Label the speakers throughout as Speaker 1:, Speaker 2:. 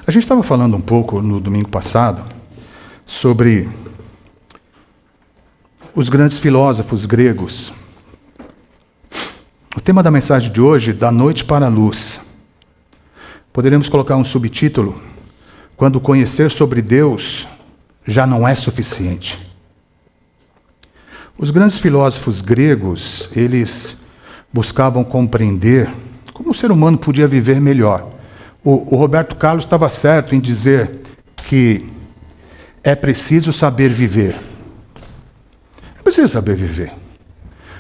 Speaker 1: A gente estava falando um pouco no domingo passado sobre os grandes filósofos gregos. O tema da mensagem de hoje, da noite para a luz. Poderíamos colocar um subtítulo: quando conhecer sobre Deus já não é suficiente. Os grandes filósofos gregos, eles buscavam compreender como o ser humano podia viver melhor. O Roberto Carlos estava certo em dizer que é preciso saber viver. É preciso saber viver.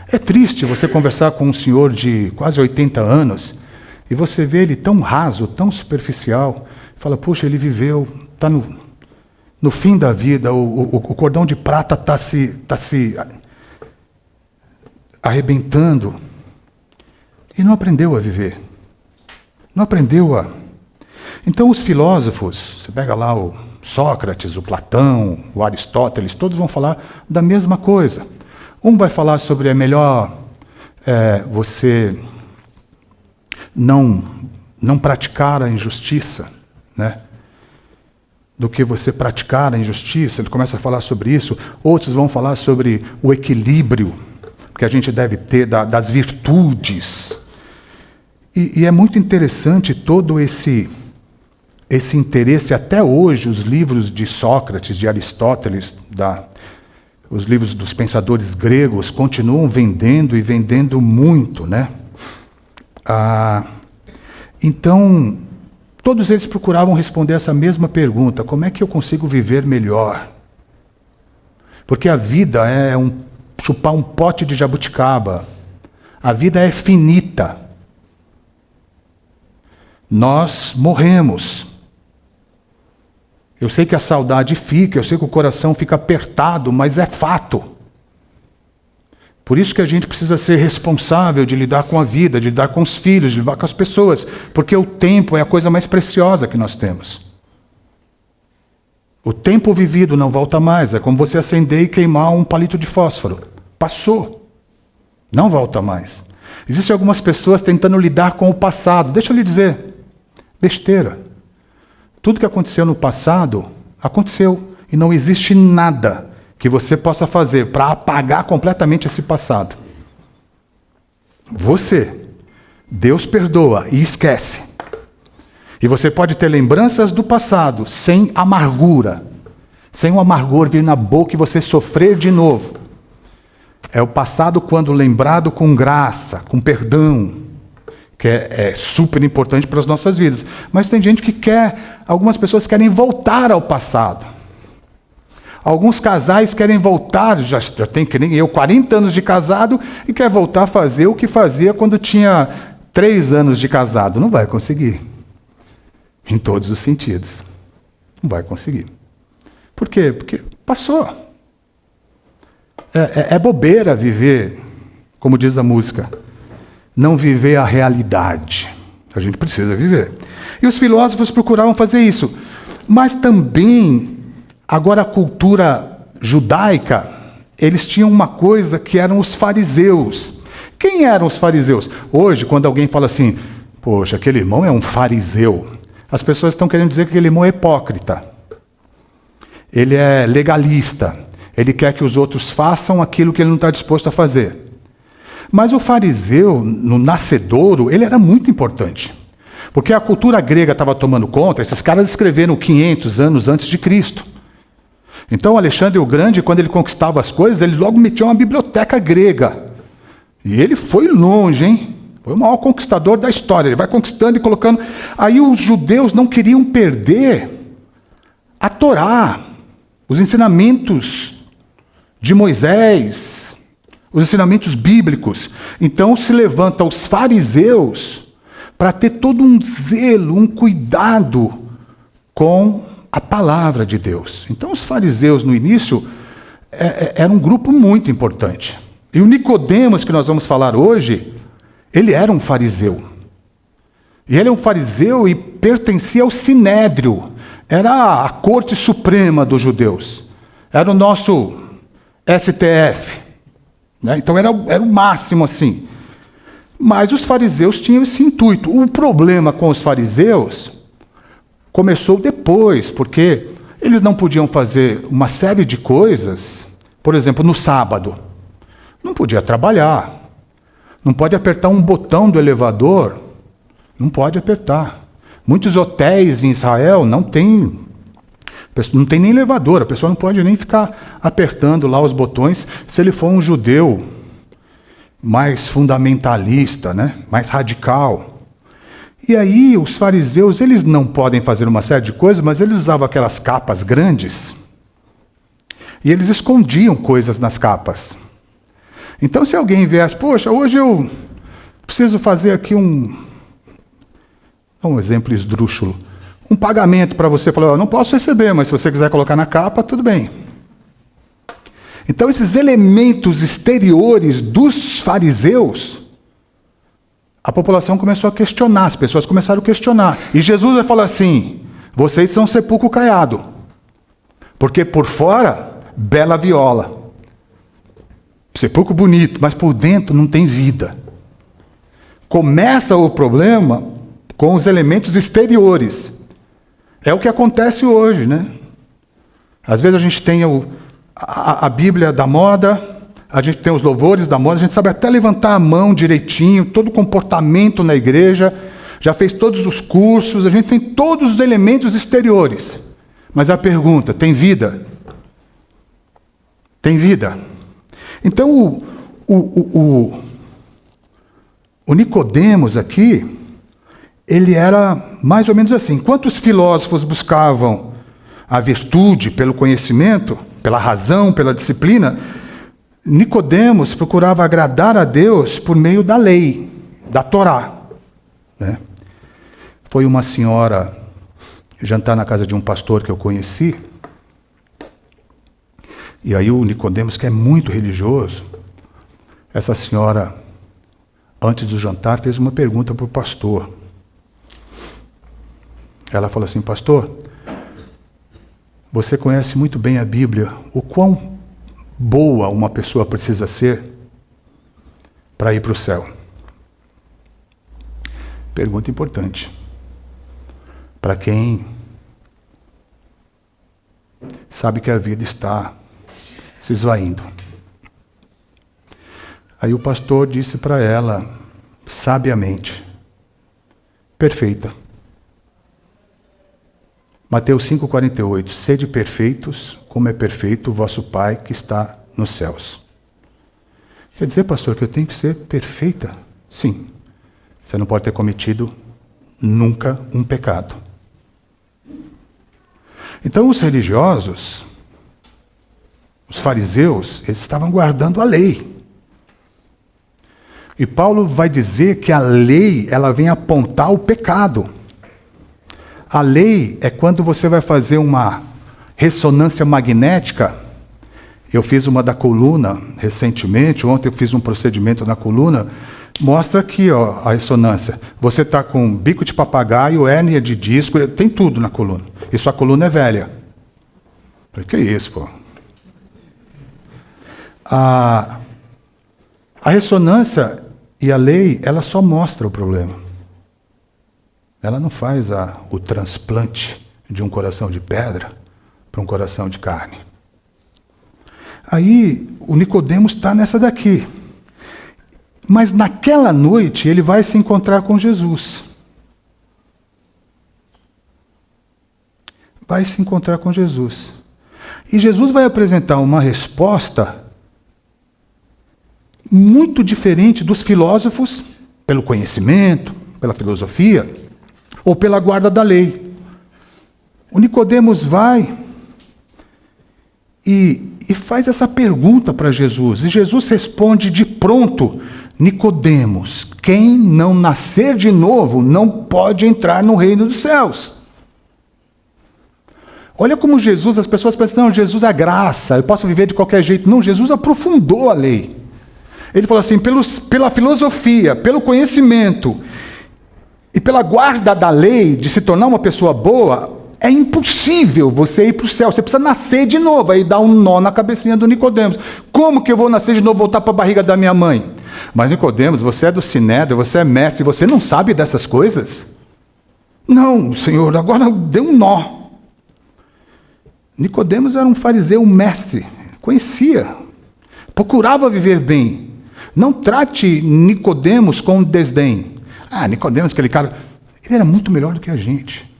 Speaker 1: É triste você conversar com um senhor de quase 80 anos e você vê ele tão raso, tão superficial. Fala, puxa, ele viveu, está no fim da vida, o cordão de prata está se arrebentando. E não aprendeu a viver. Não aprendeu a... Então os filósofos, você pega lá o Sócrates, o Platão, o Aristóteles, todos vão falar da mesma coisa. Um vai falar sobre é melhor você não praticar a injustiça, né, do que você praticar a injustiça. Ele começa a falar sobre isso. Outros vão falar sobre o equilíbrio que a gente deve ter das virtudes. E é muito interessante todo esse interesse. Até hoje, os livros de Sócrates, de Aristóteles, os livros dos pensadores gregos continuam vendendo e vendendo muito, né? Então, todos eles procuravam responder essa mesma pergunta: como é que eu consigo viver melhor? Porque a vida é chupar um pote de jabuticaba. A vida é finita. Nós morremos. Eu sei que a saudade fica, eu sei que o coração fica apertado, mas é fato. Por isso que a gente precisa ser responsável de lidar com a vida, de lidar com os filhos, de lidar com as pessoas, porque o tempo é a coisa mais preciosa que nós temos. O tempo vivido não volta mais, é como você acender e queimar um palito de fósforo. Passou. Não volta mais. Existem algumas pessoas tentando lidar com o passado. Deixa eu lhe dizer, besteira. Tudo que aconteceu no passado, aconteceu. E não existe nada que você possa fazer para apagar completamente esse passado. Deus perdoa e esquece. E você pode ter lembranças do passado sem amargura. Sem o amargor vir na boca e você sofrer de novo. É o passado quando lembrado com graça, com perdão, que é super importante para as nossas vidas. Mas tem gente que algumas pessoas querem voltar ao passado. Alguns casais querem voltar, já tem que nem eu, 40 anos de casado, e quer voltar a fazer o que fazia quando tinha 3 anos de casado. Não vai conseguir. Em todos os sentidos. Não vai conseguir. Por quê? Porque passou. É bobeira viver, como diz a música, não viver a realidade. A gente precisa viver. E os filósofos procuravam fazer isso. Mas também, agora a cultura judaica, eles tinham uma coisa que eram os fariseus. Quem eram os fariseus? Hoje, quando alguém fala assim, poxa, aquele irmão é um fariseu, as pessoas estão querendo dizer que aquele irmão é hipócrita. Ele é legalista. Ele quer que os outros façam aquilo que ele não está disposto a fazer. Mas o fariseu, no nascedouro, ele era muito importante. Porque a cultura grega estava tomando conta, esses caras escreveram 500 anos antes de Cristo. Então Alexandre o Grande, quando ele conquistava as coisas, ele logo metia uma biblioteca grega. E ele foi longe, hein? Foi o maior conquistador da história. Ele vai conquistando e colocando... Aí os judeus não queriam perder a Torá, os ensinamentos de Moisés, os ensinamentos bíblicos. Então se levantam os fariseus para ter todo um zelo, um cuidado com a palavra de Deus. Então os fariseus no início eram um grupo muito importante. E o Nicodemos, que nós vamos falar hoje, ele era um fariseu. E ele é um fariseu e pertencia ao Sinédrio. Era a corte suprema dos judeus. Era o nosso STF. Né? Então era o máximo assim. Mas os fariseus tinham esse intuito. O problema com os fariseus começou depois, porque eles não podiam fazer uma série de coisas, por exemplo, no sábado. Não podia trabalhar, não pode apertar um botão do elevador, não pode apertar. Muitos hotéis em Israel não tem nem elevador, a pessoa não pode nem ficar apertando lá os botões se ele for um judeu mais fundamentalista, né? Mais radical. E aí os fariseus, eles não podem fazer uma série de coisas, mas eles usavam aquelas capas grandes e eles escondiam coisas nas capas. Então se alguém viesse, poxa, hoje eu preciso fazer aqui um exemplo esdrúxulo, um pagamento para você, falou, eu não posso receber, mas se você quiser colocar na capa, tudo bem. Então esses elementos exteriores dos fariseus, a população começou a questionar, as pessoas começaram a questionar. E Jesus vai falar assim, vocês são sepulcro caiado, porque por fora, bela viola. Sepulcro bonito, mas por dentro não tem vida. Começa o problema com os elementos exteriores. É o que acontece hoje, né? Às vezes a gente tem a Bíblia da moda, a gente tem os louvores da moda, a gente sabe até levantar a mão direitinho, todo o comportamento na igreja, já fez todos os cursos, a gente tem todos os elementos exteriores. Mas a pergunta, tem vida? Tem vida? Então, o Nicodemos aqui, ele era mais ou menos assim. Enquanto os filósofos buscavam a virtude pelo conhecimento, pela razão, pela disciplina, Nicodemos procurava agradar a Deus por meio da lei, da Torá. Né? Foi uma senhora jantar na casa de um pastor que eu conheci, e aí o Nicodemos, que é muito religioso, essa senhora, antes do jantar, fez uma pergunta para o pastor. Ela falou assim, pastor, você conhece muito bem a Bíblia, o quão boa uma pessoa precisa ser para ir para o céu? Pergunta importante. Para quem sabe que a vida está se esvaindo. Aí o pastor disse para ela, sabiamente, perfeita. Mateus 5,48, sede perfeitos, como é perfeito o vosso Pai que está nos céus. Quer dizer, pastor, que eu tenho que ser perfeita? Sim. Você não pode ter cometido nunca um pecado. Então os religiosos, os fariseus, eles estavam guardando a lei. E Paulo vai dizer que a lei, ela vem apontar o pecado. A lei é quando você vai fazer uma ressonância magnética. Eu fiz uma da coluna recentemente, ontem eu fiz um procedimento na coluna, mostra aqui ó, a ressonância. Você está com bico de papagaio, hérnia de disco, tem tudo na coluna. E sua coluna é velha. O que é isso, pô? A ressonância e a lei, ela só mostra o problema. Ela não faz o transplante de um coração de pedra para um coração de carne. Aí o Nicodemos está nessa daqui. Mas naquela noite ele vai se encontrar com Jesus. Vai se encontrar com Jesus. E Jesus vai apresentar uma resposta muito diferente dos filósofos, pelo conhecimento, pela filosofia, ou pela guarda da lei. O Nicodemos vai e faz essa pergunta para Jesus. E Jesus responde de pronto, Nicodemos, quem não nascer de novo não pode entrar no reino dos céus. Olha como Jesus, as pessoas pensam, não, Jesus é graça, eu posso viver de qualquer jeito. Não, Jesus aprofundou a lei. Ele falou assim, pela filosofia, pelo conhecimento e pela guarda da lei, de se tornar uma pessoa boa, é impossível você ir para o céu. Você precisa nascer de novo. Aí dá um nó na cabecinha do Nicodemos. Como que eu vou nascer de novo, voltar para a barriga da minha mãe? Mas Nicodemos, você é do Sinédrio, você é mestre, você não sabe dessas coisas? Não, Senhor, agora deu um nó. Nicodemos era um fariseu mestre, conhecia, procurava viver bem. Não trate Nicodemos com desdém. Nicodemos, aquele cara, ele era muito melhor do que a gente.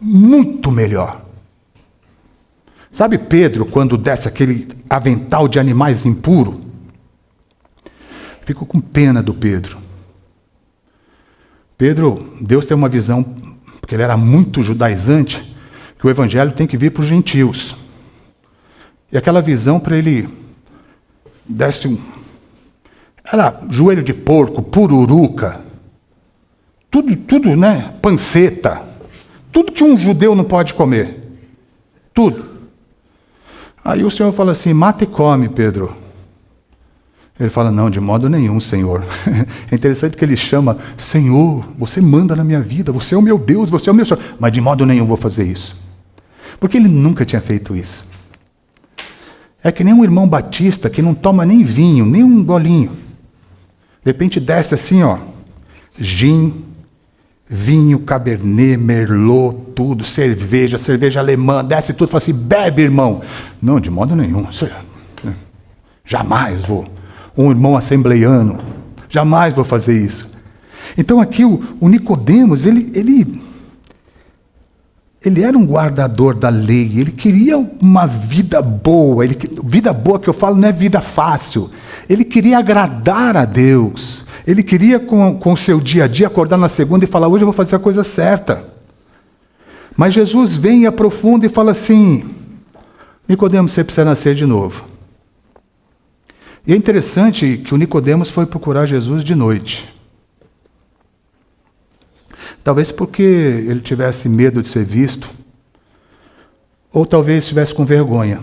Speaker 1: Muito melhor. Sabe Pedro, quando desce aquele avental de animais impuro? Fico com pena do Pedro. Pedro, Deus tem uma visão, porque ele era muito judaizante, que o evangelho tem que vir para os gentios. E aquela visão para ele desce era joelho de porco, pururuca, tudo, né? Panceta. Tudo que um judeu não pode comer. Tudo. Aí o Senhor fala assim, mata e come, Pedro. Ele fala, não, de modo nenhum, Senhor. É interessante que ele chama, Senhor, você manda na minha vida, você é o meu Deus, você é o meu Senhor. Mas de modo nenhum vou fazer isso. Porque ele nunca tinha feito isso. É que nem um irmão batista que não toma nem vinho, nem um golinho. De repente desce assim, gin, vinho, cabernet, merlot, tudo, cerveja alemã, desce tudo, fala assim, bebe, irmão. Não, de modo nenhum. Jamais vou. Um irmão assembleiano, jamais vou fazer isso. Então aqui o Nicodemos, ele era um guardador da lei, ele queria uma vida boa. Vida boa que eu falo não é vida fácil. Ele queria agradar a Deus. Ele queria, com o seu dia a dia, acordar na segunda e falar, hoje eu vou fazer a coisa certa. Mas Jesus vem e aprofunda e fala assim, Nicodemos, você precisa nascer de novo. E é interessante que o Nicodemos foi procurar Jesus de noite. Talvez porque ele tivesse medo de ser visto, ou talvez estivesse com vergonha.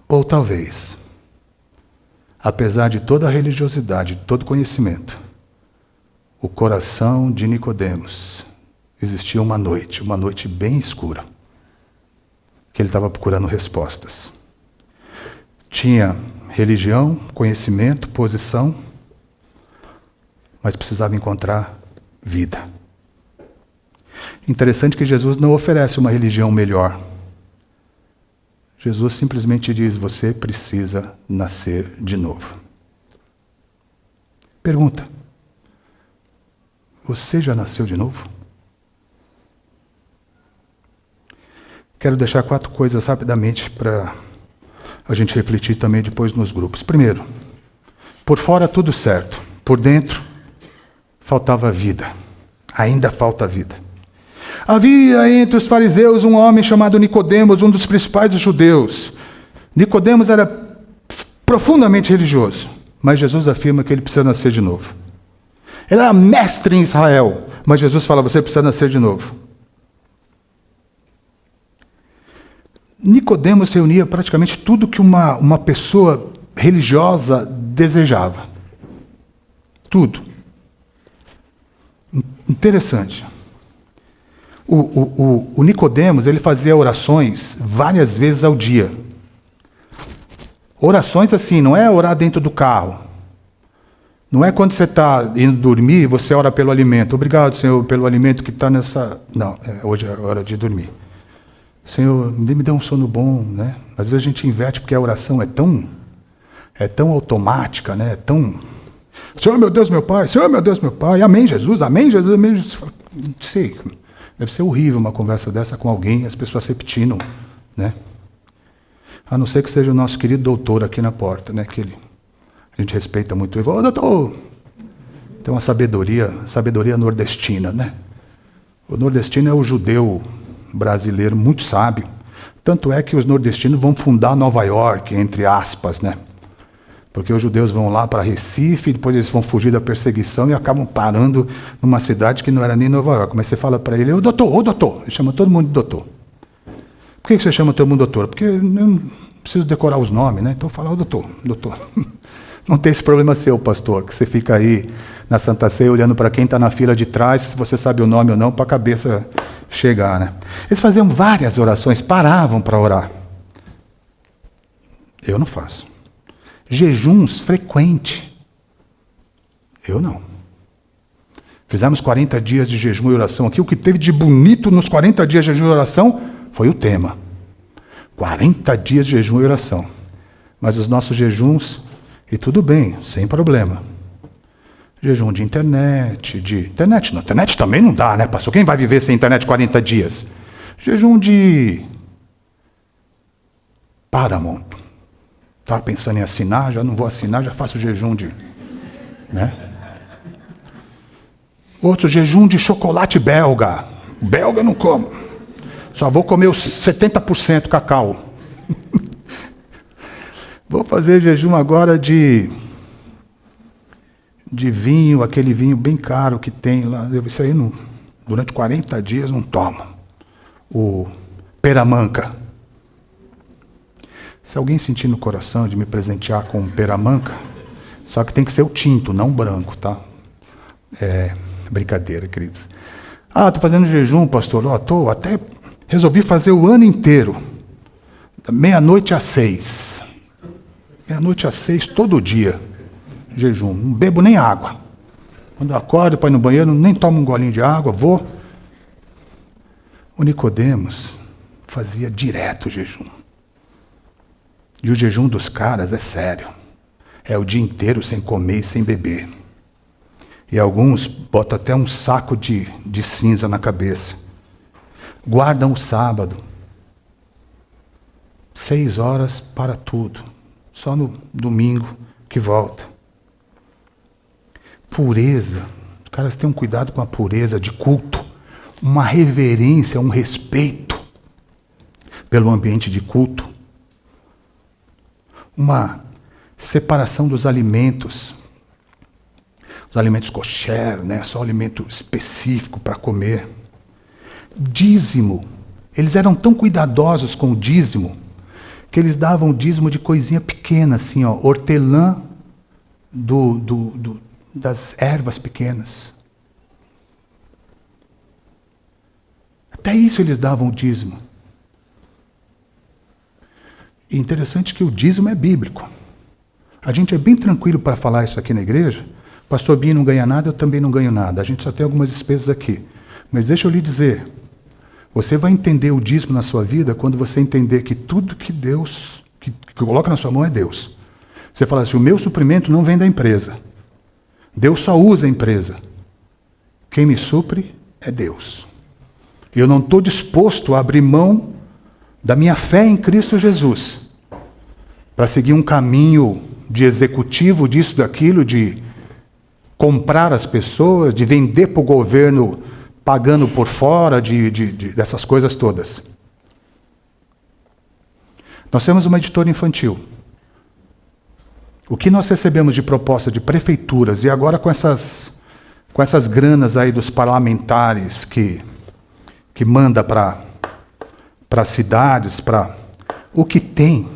Speaker 1: Ou talvez, apesar de toda a religiosidade, de todo conhecimento, o coração de Nicodemos existia uma noite bem escura, que ele estava procurando respostas. Tinha religião, conhecimento, posição, mas precisava encontrar vida. Interessante que Jesus não oferece uma religião melhor. Jesus simplesmente diz, você precisa nascer de novo. Pergunta, você já nasceu de novo? Quero deixar 4 coisas rapidamente para a gente refletir também depois nos grupos. Primeiro, por fora tudo certo, por dentro faltava vida, ainda falta vida. Havia entre os fariseus um homem chamado Nicodemos, um dos principais dos judeus. Nicodemos era profundamente religioso, mas Jesus afirma que ele precisa nascer de novo. Ele era mestre em Israel, mas Jesus fala, você precisa nascer de novo. Nicodemos reunia praticamente tudo que uma pessoa religiosa desejava. Tudo. Interessante. O Nicodemos, ele fazia orações várias vezes ao dia. Orações assim, não é orar dentro do carro. Não é quando você está indo dormir, você ora pelo alimento. Obrigado, Senhor, pelo alimento que está nessa... Não, hoje é hora de dormir. Senhor, me dê um sono bom, né? Às vezes a gente inverte porque a oração é tão automática, né? É tão... Senhor, meu Deus, meu Pai. Senhor, meu Deus, meu Pai. Amém, Jesus. Amém, Jesus. Amém, Jesus. Não sei. Deve ser horrível uma conversa dessa com alguém, as pessoas repetindo, né? A não ser que seja o nosso querido doutor aqui na porta, né? Que a gente respeita muito. Ele fala, ô, doutor, tem uma sabedoria nordestina, né? O nordestino é o judeu brasileiro muito sábio. Tanto é que os nordestinos vão fundar Nova York, entre aspas, né? Porque os judeus vão lá para Recife, depois eles vão fugir da perseguição e acabam parando numa cidade que não era nem Nova York. Mas você fala para ele, ô doutor, ele chama todo mundo de doutor. Por que você chama todo mundo de doutor? Porque eu não preciso decorar os nomes, né? Então fala, ô doutor. Não tem esse problema seu, pastor, que você fica aí na Santa Ceia olhando para quem está na fila de trás, se você sabe o nome ou não, para a cabeça chegar, né? Eles faziam várias orações, paravam para orar. Eu não faço. Jejuns frequentes. Eu não. Fizemos 40 dias de jejum e oração aqui. O que teve de bonito nos 40 dias de jejum e oração foi o tema. 40 dias de jejum e oração. Mas os nossos jejuns, e tudo bem, sem problema. Jejum de internet, Internet não, internet também não dá, né, pastor? Quem vai viver sem internet 40 dias? Jejum de Paramount. Estava pensando em assinar, já não vou assinar, já faço jejum de... né? Outro jejum de chocolate belga. Belga não como. Só vou comer os 70% cacau. Vou fazer jejum agora de vinho, aquele vinho bem caro que tem lá. Isso aí não, durante 40 dias não tomo. O peramanca. Se alguém sentir no coração de me presentear com peramanca, só que tem que ser o tinto, não o branco, tá? Brincadeira, queridos. Estou fazendo jejum, pastor. Estou até resolvi fazer o ano inteiro. Da meia-noite às 6. Meia-noite às 6, todo dia. Jejum. Não bebo nem água. Quando eu acordo para ir no banheiro, nem tomo um golinho de água, vou. O Nicodemos fazia direto jejum. E o jejum dos caras é sério. É o dia inteiro sem comer e sem beber. E alguns botam até um saco de cinza na cabeça. Guardam o sábado. 6 horas para tudo. Só no domingo que volta. Pureza. Os caras têm um cuidado com a pureza de culto. Uma reverência, um respeito pelo ambiente de culto. Uma separação dos alimentos. Os alimentos kosher, né? Só alimento específico para comer. Dízimo. Eles eram tão cuidadosos com o dízimo que eles davam dízimo de coisinha pequena, assim, ó, hortelã das ervas pequenas. Até isso eles davam dízimo. E interessante que o dízimo é bíblico. A gente é bem tranquilo para falar isso aqui na igreja. Pastor Binho não ganha nada, eu também não ganho nada. A gente só tem algumas despesas aqui. Mas deixa eu lhe dizer, você vai entender o dízimo na sua vida quando você entender que tudo que Deus, que coloca na sua mão é Deus. Você fala assim, o meu suprimento não vem da empresa. Deus só usa a empresa. Quem me supre é Deus. Eu não estou disposto a abrir mão da minha fé em Cristo Jesus para seguir um caminho de executivo disso, daquilo, de comprar as pessoas, de vender para o governo pagando por fora, dessas coisas todas. Nós temos uma editora infantil. O que nós recebemos de proposta de prefeituras, e agora com essas granas aí dos parlamentares que manda para cidades, o que tem,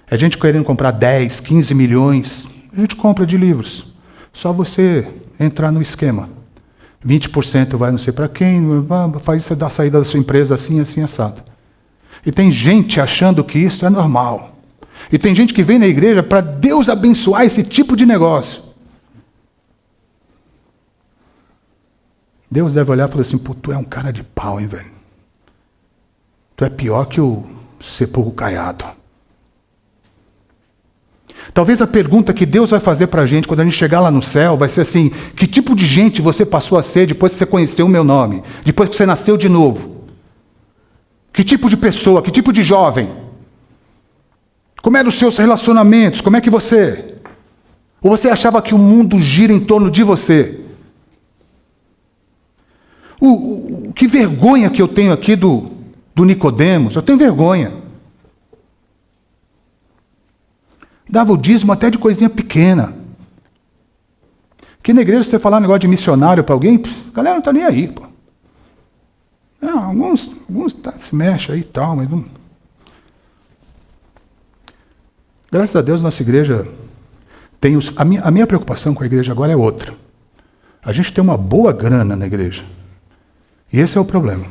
Speaker 1: a gente querendo comprar 10, 15 milhões, a gente compra de livros. Só você entrar no esquema. 20% vai não sei para quem, faz você dar a saída da sua empresa assim, assim, assado. E tem gente achando que isso é normal. E tem gente que vem na igreja para Deus abençoar esse tipo de negócio. Deus deve olhar e falar assim, pô, tu é um cara de pau, hein, velho? Tu é pior que o sepulcro caiado. Talvez a pergunta que Deus vai fazer para a gente quando a gente chegar lá no céu vai ser assim, que tipo de gente você passou a ser depois que você conheceu o meu nome? Depois que você nasceu de novo? Que tipo de pessoa? Que tipo de jovem? Como eram os seus relacionamentos? Como é que você... Ou você achava que o mundo gira em torno de você? Que vergonha que eu tenho aqui do Nicodemos. Eu tenho vergonha. Dava o dízimo até de coisinha pequena. Aqui na igreja, se você falar um negócio de missionário para alguém, a galera não está nem aí. Pô. Não, alguns se mexem aí e tal, mas não... Graças a Deus, nossa igreja tem os... A minha preocupação com a igreja agora é outra. A gente tem uma boa grana na igreja. E esse é o problema.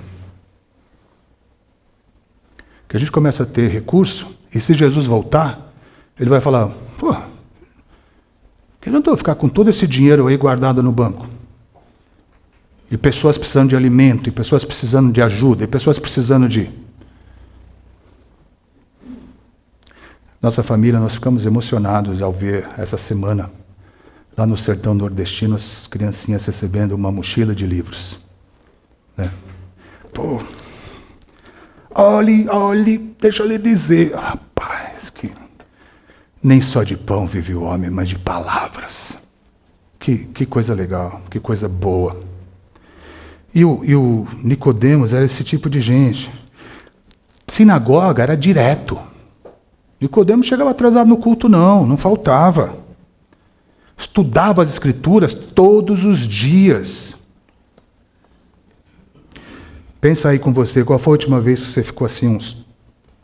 Speaker 1: Que a gente começa a ter recurso, e se Jesus voltar, ele vai falar, pô, que adiantou ficar com todo esse dinheiro aí guardado no banco? E pessoas precisando de alimento, e pessoas precisando de ajuda, e pessoas precisando de... Nossa família, nós ficamos emocionados ao ver essa semana, lá no sertão nordestino, as criancinhas recebendo uma mochila de livros. Né? Pô, olhe, deixa eu lhe dizer, rapaz, que nem só de pão vive o homem, mas de palavras. Que coisa legal, que coisa boa. E o Nicodemos era esse tipo de gente. Sinagoga era direto. Nicodemos chegava atrasado no culto, não faltava. Estudava as Escrituras todos os dias. Pensa aí com você, qual foi a última vez que você ficou assim uns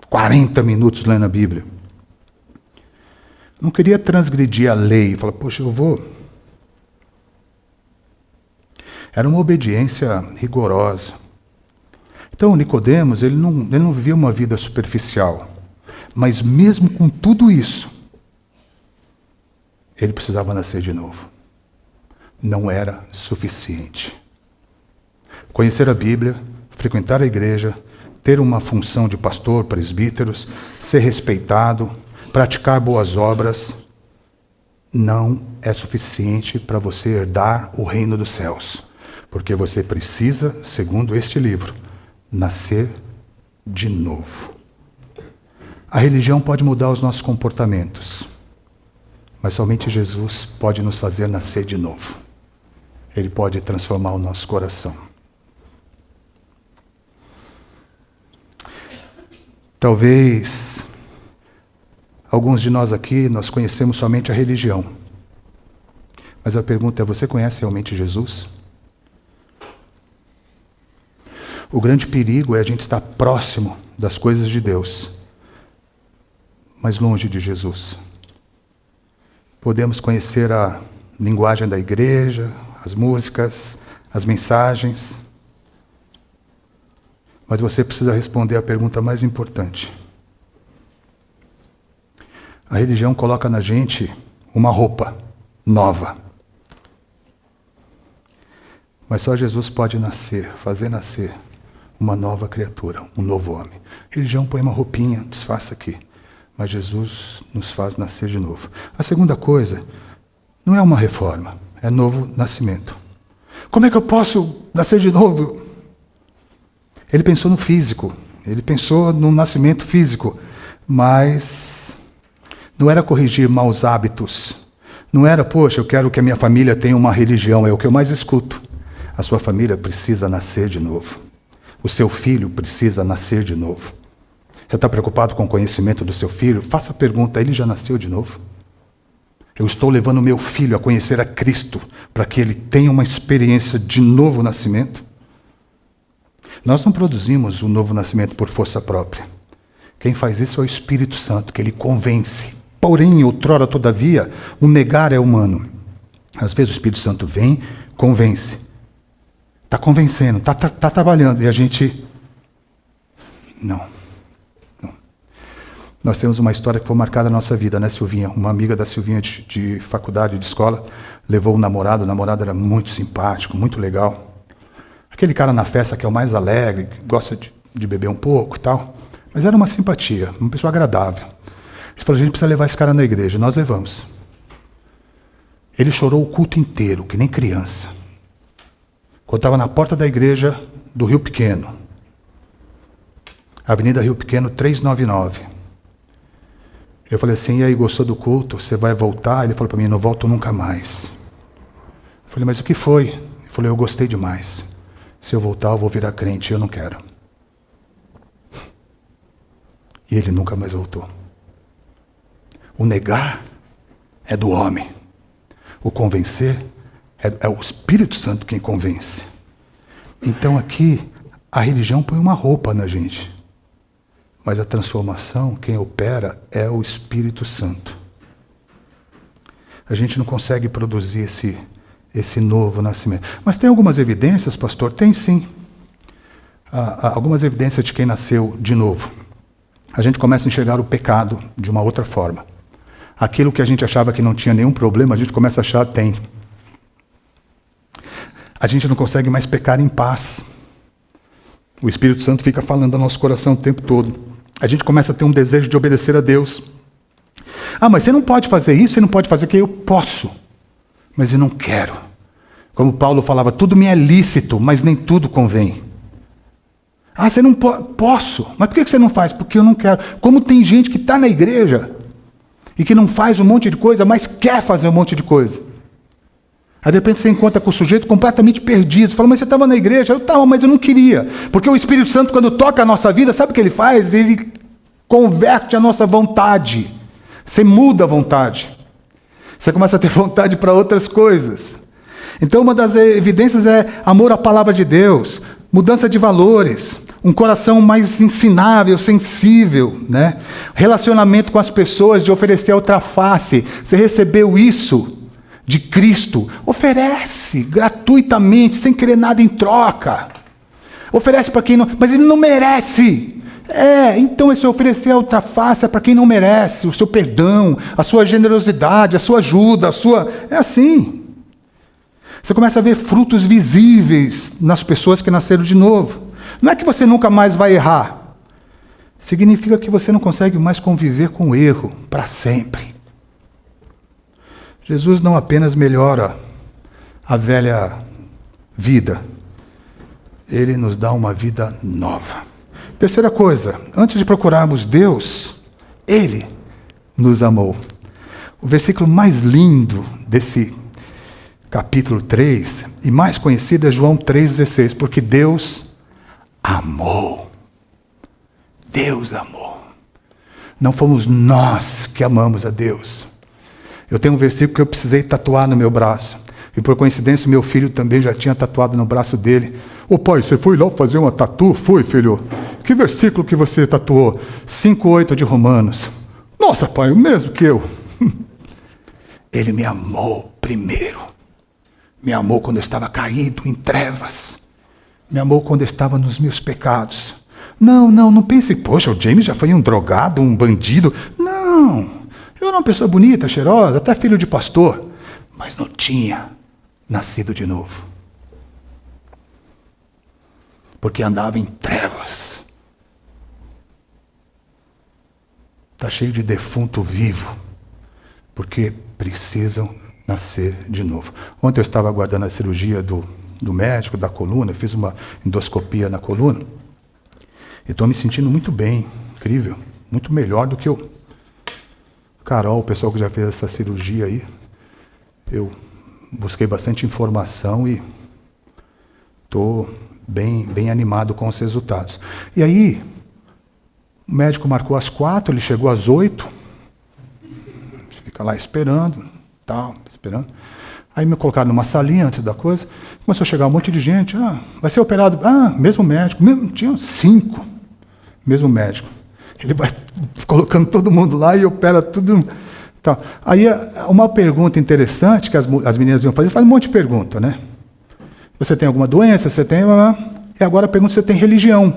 Speaker 1: 40 minutos lendo a Bíblia? Não queria transgredir a lei, falar, poxa, eu vou... Era uma obediência rigorosa. Então, Nicodemos, ele não vivia uma vida superficial. Mas mesmo com tudo isso, ele precisava nascer de novo. Não era suficiente. Conhecer a Bíblia, frequentar a igreja, ter uma função de pastor, presbíteros, ser respeitado, praticar boas obras, não é suficiente para você herdar o reino dos céus. Porque você precisa, segundo este livro, nascer de novo. A religião pode mudar os nossos comportamentos, mas somente Jesus pode nos fazer nascer de novo. Ele pode transformar o nosso coração. Talvez alguns de nós aqui, nós conhecemos somente a religião. Mas a pergunta é, você conhece realmente Jesus? O grande perigo é a gente estar próximo das coisas de Deus, mas longe de Jesus. Podemos conhecer a linguagem da igreja, as músicas, as mensagens, mas você precisa responder a pergunta mais importante. A religião coloca na gente uma roupa nova. Mas só Jesus pode fazer nascer uma nova criatura, um novo homem. A religião põe uma roupinha, disfarça aqui. Mas Jesus nos faz nascer de novo. A segunda coisa, não é uma reforma, é novo nascimento. Como é que eu posso nascer de novo? Ele pensou no físico, ele pensou no nascimento físico, mas não era corrigir maus hábitos. Não era, poxa, eu quero que a minha família tenha uma religião, é o que eu mais escuto. A sua família precisa nascer de novo. O seu filho precisa nascer de novo. Você está preocupado com o conhecimento do seu filho? Faça a pergunta, ele já nasceu de novo? Eu estou levando meu filho a conhecer a Cristo para que ele tenha uma experiência de novo nascimento? Nós não produzimos o novo nascimento por força própria. Quem faz isso é o Espírito Santo, que ele convence. Porém, outrora, todavia, o negar é humano. Às vezes o Espírito Santo vem, convence. Está convencendo, está trabalhando. E a gente... Não. Nós temos uma história que foi marcada na nossa vida, né, Silvinha? Uma amiga da Silvinha de faculdade, de escola, levou o namorado era muito simpático, muito legal. Aquele cara na festa que é o mais alegre, que gosta de beber um pouco e tal. Mas era uma simpatia, uma pessoa agradável. Ele falou, a gente precisa levar esse cara na igreja. Nós levamos. Ele chorou o culto inteiro, que nem criança. Quando estava na porta da igreja do Rio Pequeno. Avenida Rio Pequeno, 399. Eu falei assim, e aí, gostou do culto? Você vai voltar? Ele falou para mim, não volto nunca mais. Eu falei, mas o que foi? Ele falou, eu gostei demais. Se eu voltar, eu vou virar crente, eu não quero. E ele nunca mais voltou. O negar é do homem. O convencer é o Espírito Santo quem convence. Então aqui, a religião põe uma roupa na gente. Mas a transformação, quem opera, é o Espírito Santo. A gente não consegue produzir esse novo nascimento. Mas tem algumas evidências, pastor? Tem sim. Algumas evidências de quem nasceu de novo. A gente começa a enxergar o pecado de uma outra forma. Aquilo que a gente achava que não tinha nenhum problema, a gente começa a achar tem. a gente não consegue mais pecar em paz. O Espírito Santo fica falando ao nosso coração o tempo todo. A gente começa a ter um desejo de obedecer a Deus. Ah, mas você não pode fazer isso, você não pode fazer aquilo. Eu posso, mas eu não quero. Como Paulo falava, tudo me é lícito, mas nem tudo convém. Ah, você não pode. Posso, mas por que você não faz? Porque eu não quero. Como tem gente que está na igreja e que não faz um monte de coisa, mas quer fazer um monte de coisa. Aí de repente você encontra com o sujeito completamente perdido. Você fala, mas você estava na igreja? Eu estava, mas eu não queria. Porque o Espírito Santo, quando toca a nossa vida, sabe o que ele faz? Ele converte a nossa vontade. Você muda a vontade. Você começa a ter vontade para outras coisas. Então uma das evidências é amor à palavra de Deus, mudança de valores, um coração mais ensinável, sensível, né? Relacionamento com as pessoas, de oferecer outra face. Você recebeu isso de Cristo, oferece gratuitamente, sem querer nada em troca. Oferece para quem não, mas ele não merece. Então esse oferecer a outra face é para quem não merece, o seu perdão, a sua generosidade, a sua ajuda, é assim. Você começa a ver frutos visíveis nas pessoas que nasceram de novo. Não é que você nunca mais vai errar. Significa que você não consegue mais conviver com o erro para sempre. Jesus não apenas melhora a velha vida, ele nos dá uma vida nova. Terceira coisa, antes de procurarmos Deus, ele nos amou. O versículo mais lindo desse capítulo 3, e mais conhecido, é João 3,16, porque Deus amou. Deus amou. Não fomos nós que amamos a Deus. Eu tenho um versículo que eu precisei tatuar no meu braço. E por coincidência, meu filho também já tinha tatuado no braço dele. Ô pai, você foi lá fazer uma tatu? Fui, filho. Que versículo que você tatuou? 5:8 de Romanos. Nossa, pai, o mesmo que eu. Ele me amou primeiro. Me amou quando eu estava caído em trevas. Me amou quando eu estava nos meus pecados. Não pense, poxa, o James já foi um drogado, um bandido. Não. Eu era uma pessoa bonita, cheirosa, até filho de pastor, mas não tinha nascido de novo. Porque andava em trevas. Está cheio de defunto vivo, porque precisam nascer de novo. Ontem eu estava aguardando a cirurgia do médico, da coluna, fiz uma endoscopia na coluna, e estou me sentindo muito bem, incrível, muito melhor do que eu. Carol, o pessoal que já fez essa cirurgia aí, eu busquei bastante informação e estou bem animado com os resultados. E aí, o médico marcou às 4, ele chegou às 8, fica lá esperando, esperando. Aí me colocaram numa salinha antes da coisa, começou a chegar um monte de gente, vai ser operado, mesmo médico, tinha 5, mesmo médico. Ele vai colocando todo mundo lá e opera tudo. Então, aí, uma pergunta interessante que as meninas iam fazer, faz um monte de pergunta, né? Você tem alguma doença? Você tem... E agora pergunta se você tem religião.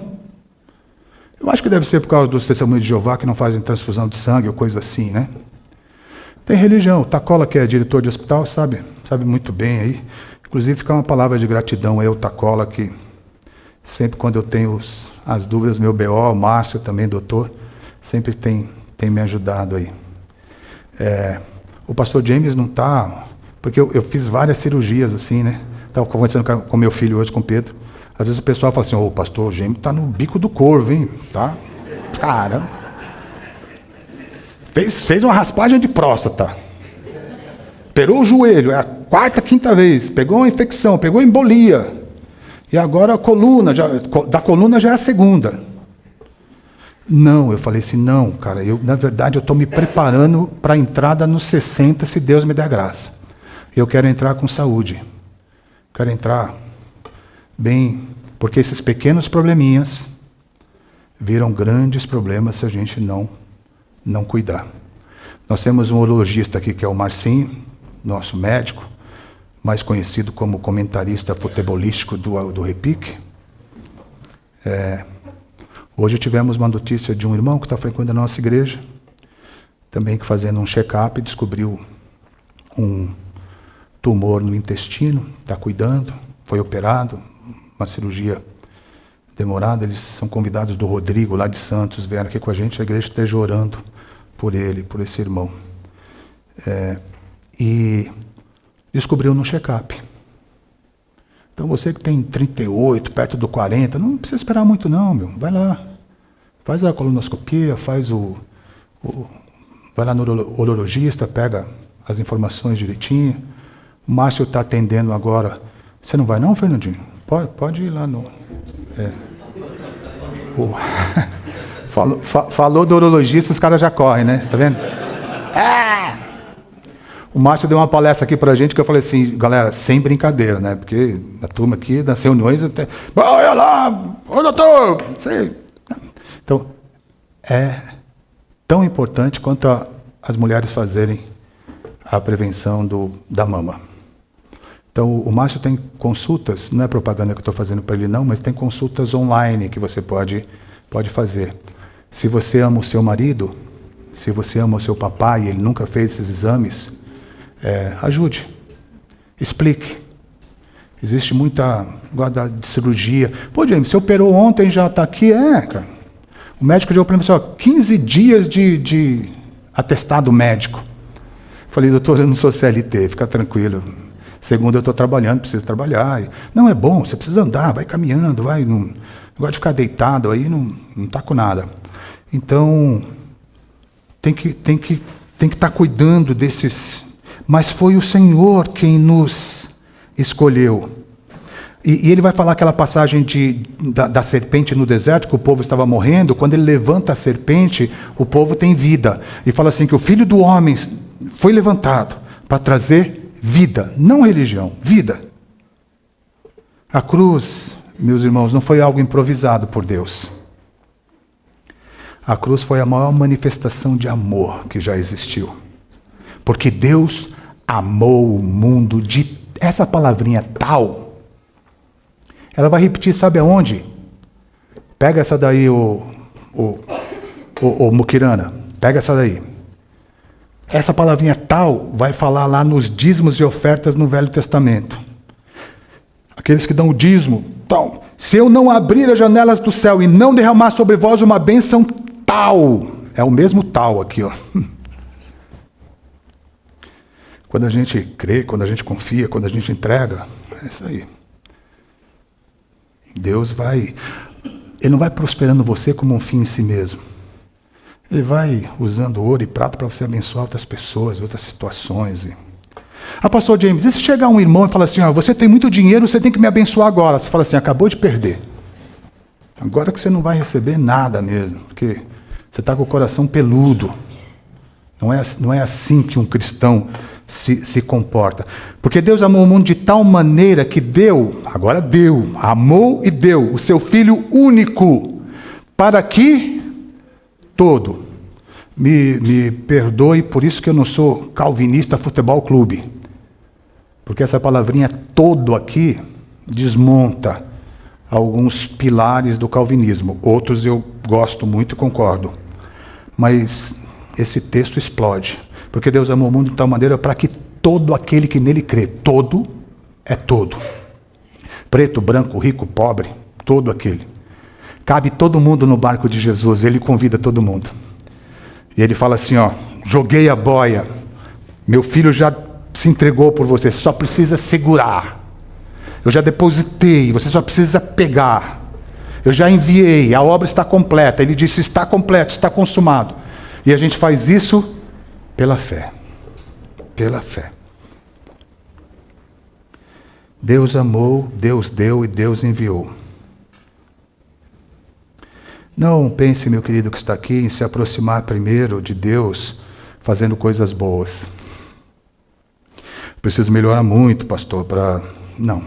Speaker 1: Eu acho que deve ser por causa dos testemunhos de Jeová que não fazem transfusão de sangue ou coisa assim, né? Tem religião. O Tacola, que é diretor de hospital, sabe muito bem aí. Inclusive, fica uma palavra de gratidão aí ao Tacola, que sempre quando eu tenho as dúvidas, meu BO, o Márcio também, doutor, sempre tem me ajudado aí. O pastor James não está... Porque eu fiz várias cirurgias assim, né? Estava conversando com meu filho hoje, com o Pedro. Às vezes o pessoal fala assim, o pastor James está no bico do corvo, hein? Tá? Cara, fez uma raspagem de próstata. Operou o joelho, é a 4ª, 5ª vez. Pegou uma infecção, pegou embolia. E agora a coluna, da coluna já é a 2ª. Não, eu falei assim, não, cara, na verdade eu estou me preparando para a entrada nos 60, se Deus me der graça. Eu quero entrar com saúde. Quero entrar bem, porque esses pequenos probleminhas viram grandes problemas se a gente não cuidar. Nós temos um urologista aqui, que é o Marcinho, nosso médico, mais conhecido como comentarista futebolístico do Repique. Hoje tivemos uma notícia de um irmão que está frequentando a nossa igreja, também que fazendo um check-up descobriu um tumor no intestino, está cuidando, foi operado, uma cirurgia demorada. Eles são convidados do Rodrigo, lá de Santos, vieram aqui com a gente, a igreja esteja orando por ele, por esse irmão. E descobriu no check-up. Então você que tem 38, perto do 40, não precisa esperar muito não, meu. Vai lá, faz a colonoscopia, vai lá no urologista, pega as informações direitinho. O Márcio está atendendo agora. Você não vai não, Fernandinho? Pode ir lá no... Falou do urologista, os caras já correm, né? Tá vendo? O Márcio deu uma palestra aqui pra gente que eu falei assim, galera, sem brincadeira, né? Porque a turma aqui, das reuniões, até... Olha lá! Ô, doutor! Sei. Então, é tão importante quanto as mulheres fazerem a prevenção da mama. Então, o Márcio tem consultas, não é propaganda que eu estou fazendo para ele não, mas tem consultas online que você pode fazer. Se você ama o seu marido, se você ama o seu papai e ele nunca fez esses exames, ajude, explique. Existe muita guarda de cirurgia. Pô, James, você operou ontem, já está aqui? Cara. O médico já operou, 15 dias de atestado médico. Falei, doutor, eu não sou CLT, fica tranquilo. Segundo, eu estou trabalhando, preciso trabalhar. Não, é bom, você precisa andar, vai caminhando, não gosta de ficar deitado aí, não está com nada. Então, tem que estar cuidando desses... Mas foi o Senhor quem nos escolheu. E ele vai falar aquela passagem da serpente no deserto, que o povo estava morrendo. Quando ele levanta a serpente, o povo tem vida. E fala assim, que o Filho do Homem foi levantado para trazer vida, não religião, vida. A cruz, meus irmãos, não foi algo improvisado por Deus. A cruz foi a maior manifestação de amor que já existiu. Porque Deus amou o mundo de... Essa palavrinha tal, ela vai repetir, sabe aonde? Pega essa daí, o Mukirana, pega essa daí. Essa palavrinha tal vai falar lá nos dízimos e ofertas no Velho Testamento. Aqueles que dão o dízimo, tal. Se eu não abrir as janelas do céu e não derramar sobre vós uma bênção tal. É o mesmo tal aqui, ó. Quando a gente crê, quando a gente confia, quando a gente entrega, é isso aí. Deus Ele não vai prosperando você como um fim em si mesmo. Ele vai usando ouro e prata para você abençoar outras pessoas, outras situações. Pastor James, e se chegar um irmão e falar assim, você tem muito dinheiro, você tem que me abençoar agora. Você fala assim, acabou de perder. Agora que você não vai receber nada mesmo, porque você está com o coração peludo. Não é assim que um cristão se comporta. Porque Deus amou o mundo de tal maneira que amou e deu o seu Filho único, para que me perdoe, por isso que eu não sou calvinista futebol clube. Porque essa palavrinha todo aqui desmonta alguns pilares do calvinismo. Outros eu gosto muito e concordo. Mas esse texto explode. Porque Deus amou o mundo de tal maneira para que todo aquele que nele crê, todo é todo. Preto, branco, rico, pobre, todo aquele. Cabe todo mundo no barco de Jesus, ele convida todo mundo. E ele fala assim, joguei a boia, meu filho já se entregou por você, só precisa segurar. Eu já depositei, você só precisa pegar. Eu já enviei, a obra está completa. Ele disse, está completo, está consumado. E a gente faz isso pela fé. Pela fé. Deus amou, Deus deu e Deus enviou. Não pense, meu querido que está aqui, em se aproximar primeiro de Deus fazendo coisas boas. Preciso melhorar muito, pastor, Não.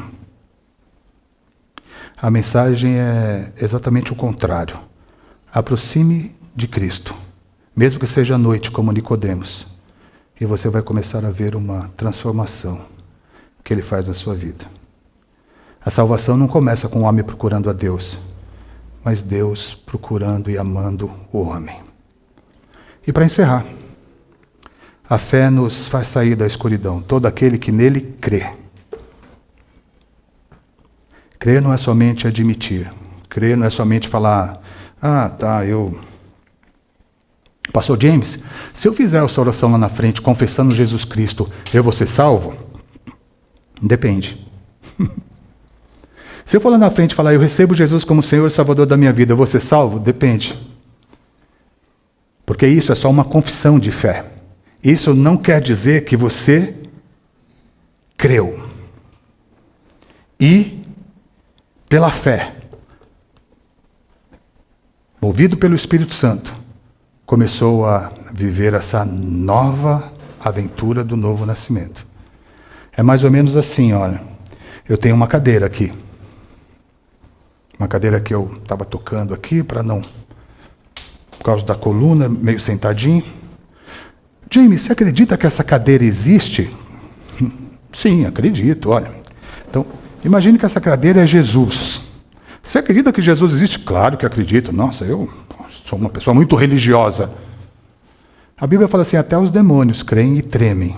Speaker 1: A mensagem é exatamente o contrário. Aproxime de Cristo, mesmo que seja à noite, como Nicodemos, e você vai começar a ver uma transformação que Ele faz na sua vida. A salvação não começa com o homem procurando a Deus, mas Deus procurando e amando o homem. E para encerrar, a fé nos faz sair da escuridão. Todo aquele que nele crê. Crer não é somente admitir. Crer não é somente falar, Pastor James, se eu fizer essa oração lá na frente, confessando Jesus Cristo, eu vou ser salvo? Depende. Se eu for lá na frente e falar, eu recebo Jesus como Senhor e Salvador da minha vida, eu vou ser salvo? Depende. Porque isso é só uma confissão de fé. Isso não quer dizer que você creu. E, pela fé, movido pelo Espírito Santo, começou a viver essa nova aventura do novo nascimento. É mais ou menos assim, olha. Eu tenho uma cadeira aqui. Uma cadeira que eu estava tocando aqui para não... Por causa da coluna, meio sentadinho. James, você acredita que essa cadeira existe? Sim, acredito, olha. Então, imagine que essa cadeira é Jesus. Você acredita que Jesus existe? Claro que acredito. Nossa, eu sou uma pessoa muito religiosa. A Bíblia fala assim, até os demônios creem e tremem.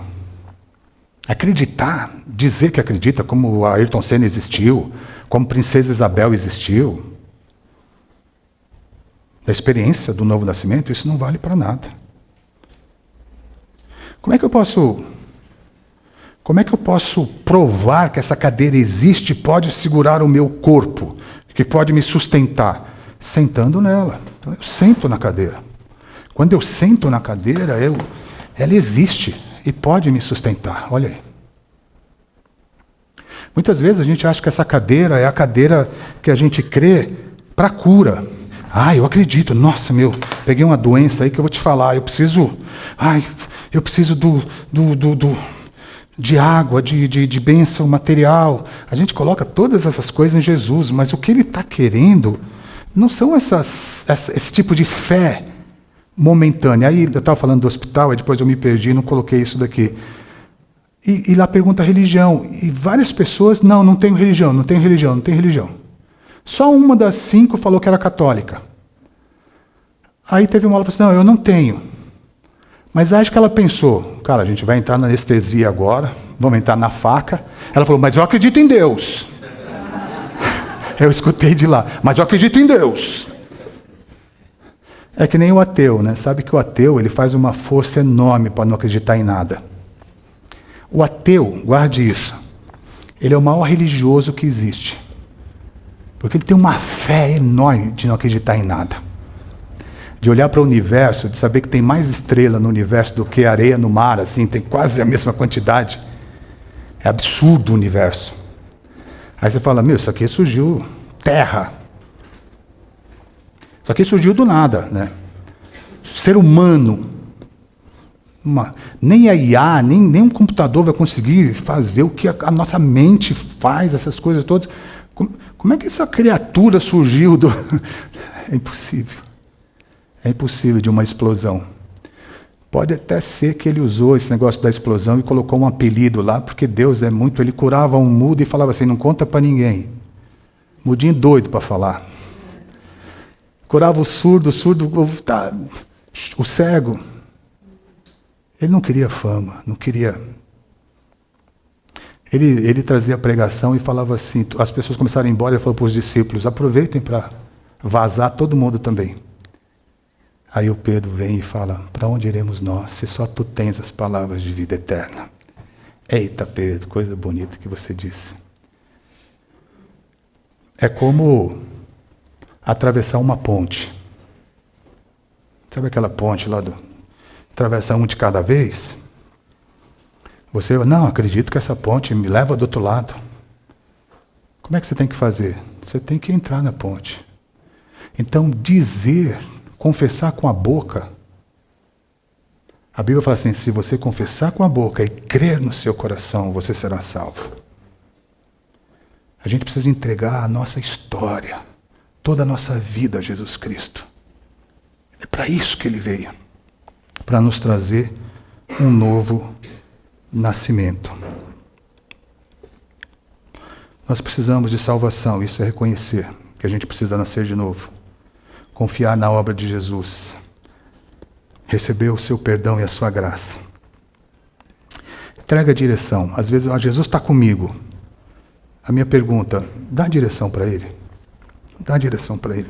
Speaker 1: Acreditar, dizer que acredita, como a Ayrton Senna existiu, como Princesa Isabel existiu, da experiência do novo nascimento, isso não vale para nada. Como é que eu posso provar que essa cadeira existe e pode segurar o meu corpo, que pode me sustentar? Sentando nela. Então, eu sento na cadeira. Quando eu sento na cadeira, ela existe e pode me sustentar. Olha aí. Muitas vezes a gente acha que essa cadeira é a cadeira que a gente crê para cura. Eu acredito. Nossa, peguei uma doença aí que eu vou te falar. Eu preciso de água, de bênção material. A gente coloca todas essas coisas em Jesus, mas o que ele está querendo não são esse tipo de fé momentânea. Aí eu estava falando do hospital, aí depois eu me perdi e não coloquei isso daqui. E lá pergunta a religião. E várias pessoas, não tenho religião, não tenho religião, não tenho religião. Só uma das 5 falou que era católica. Aí teve uma aula que falou assim, não, eu não tenho. Mas acho que ela pensou, cara, a gente vai entrar na anestesia agora, vamos entrar na faca. Ela falou, mas eu acredito em Deus. Eu escutei de lá, mas eu acredito em Deus. É que nem o ateu, né? Sabe que o ateu, ele faz uma força enorme para não acreditar em nada. O ateu, guarde isso, ele é o maior religioso que existe. Porque ele tem uma fé enorme de não acreditar em nada. De olhar para o universo, de saber que tem mais estrela no universo do que areia no mar, assim, tem quase a mesma quantidade. É absurdo o universo. Aí você fala, isso aqui surgiu terra. Isso aqui surgiu do nada, né? Ser humano. Nem a IA, nem um computador vai conseguir fazer o que a nossa mente faz, essas coisas todas. Como é que essa criatura surgiu do... É impossível. É impossível de uma explosão. Pode até ser que ele usou esse negócio da explosão e colocou um apelido lá, porque Deus é muito... Ele curava um mudo e falava assim, não conta para ninguém. Mudinho doido para falar. Curava o surdo, o cego. Ele não queria fama, não queria... Ele trazia pregação e falava assim, as pessoas começaram a ir embora, ele falou para os discípulos, aproveitem para vazar todo mundo também. Aí o Pedro vem e fala, para onde iremos nós, se só tu tens as palavras de vida eterna? Eita, Pedro, coisa bonita que você disse. É como atravessar uma ponte. Sabe aquela ponte lá atravessar um de cada vez? Você, não, acredito que essa ponte me leva do outro lado. Como é que você tem que fazer? Você tem que entrar na ponte. Então, confessar com a boca. A Bíblia fala assim, se você confessar com a boca e crer no seu coração, você será salvo. A gente precisa entregar a nossa história, toda a nossa vida a Jesus Cristo. É para isso que ele veio. Para nos trazer um novo nascimento. Nós precisamos de salvação, isso é reconhecer que a gente precisa nascer de novo. Confiar na obra de Jesus. Receber o seu perdão e a sua graça. Entrega a direção. Às vezes, Jesus está comigo. A minha pergunta, dá direção para ele? Dá direção para ele.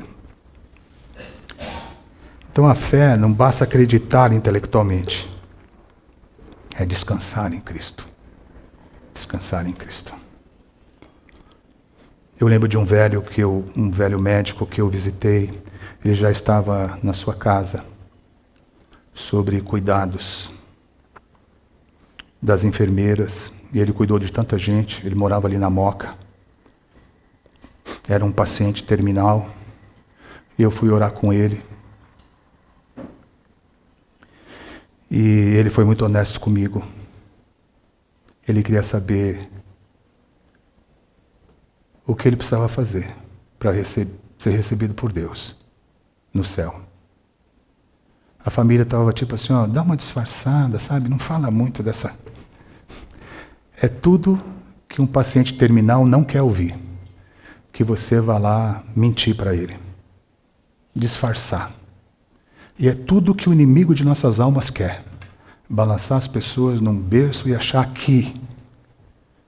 Speaker 1: Então a fé não basta acreditar intelectualmente. É descansar em Cristo. Descansar em Cristo. Eu lembro de um velho médico que eu visitei. Ele já estava na sua casa sobre cuidados das enfermeiras. E ele cuidou de tanta gente. Ele morava ali na Moca. Era um paciente terminal. E eu fui orar com ele. E ele foi muito honesto comigo. Ele queria saber o que ele precisava fazer para ser recebido por Deus no céu. A família estava tipo assim, ó, dá uma disfarçada, sabe? Não fala muito dessa... É tudo que um paciente terminal não quer ouvir. Que você vá lá mentir para ele. Disfarçar. E é tudo que o inimigo de nossas almas quer. Balançar as pessoas num berço e achar que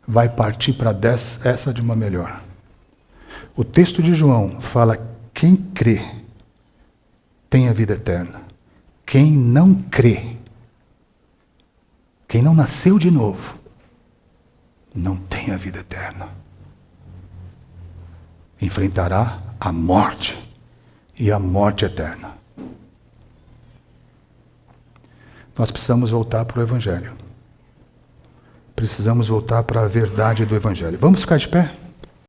Speaker 1: vai partir para essa de uma melhor. O texto de João fala, quem crê tem a vida eterna. Quem não crê, quem não nasceu de novo, não tem a vida eterna. Enfrentará a morte e a morte eterna. Nós precisamos voltar para o Evangelho. Precisamos voltar para a verdade do Evangelho. Vamos ficar de pé?